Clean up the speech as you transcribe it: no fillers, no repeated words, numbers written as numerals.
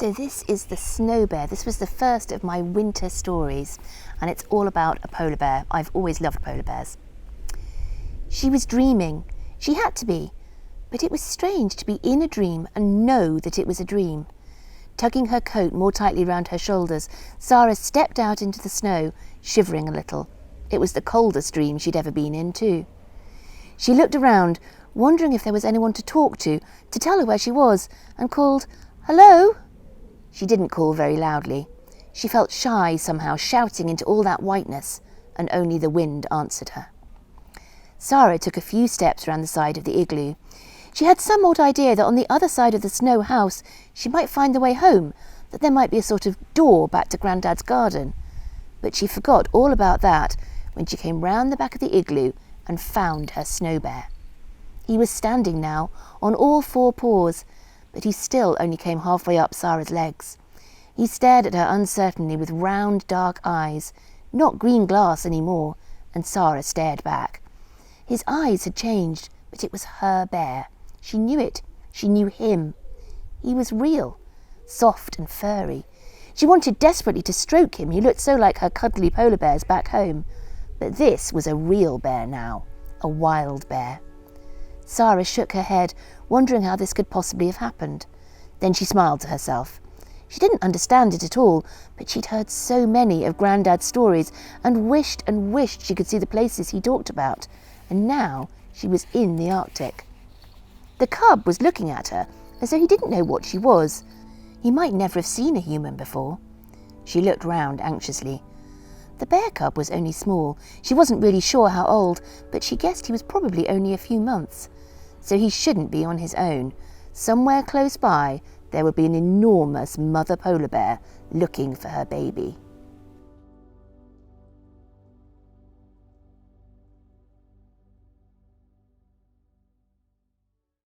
So this is the Snow Bear. This was the first of my winter stories, and it's all about a polar bear. I've always loved polar bears. She was dreaming. She had to be. But it was strange to be in a dream and know that it was a dream. Tugging her coat more tightly round her shoulders, Sarah stepped out into the snow, shivering a little. It was the coldest dream she'd ever been in, too. She looked around, wondering if there was anyone to talk to tell her where she was, and called, "Hello?" She didn't call very loudly. She felt shy somehow, shouting into all that whiteness, and only the wind answered her. Sarah took a few steps round the side of the igloo. She had some odd idea that on the other side of the snow house she might find the way home, that there might be a sort of door back to Grandad's garden. But she forgot all about that when she came round the back of the igloo and found her Snow Bear. He was standing now on all four paws, but he still only came halfway up Sarah's legs. He stared at her uncertainly with round, dark eyes, not green glass any more, and Sarah stared back. His eyes had changed, but it was her bear. She knew it. She knew him. He was real, soft and furry. She wanted desperately to stroke him. He looked so like her cuddly polar bears back home. But this was a real bear now, a wild bear. Sarah shook her head, wondering how this could possibly have happened. Then she smiled to herself. She didn't understand it at all, but she'd heard so many of Grandad's stories and wished she could see the places he talked about. And now she was in the Arctic. The cub was looking at her as though he didn't know what she was. He might never have seen a human before. She looked round anxiously. The bear cub was only small. She wasn't really sure how old, but she guessed he was probably only a few months. So he shouldn't be on his own. Somewhere close by, there would be an enormous mother polar bear looking for her baby.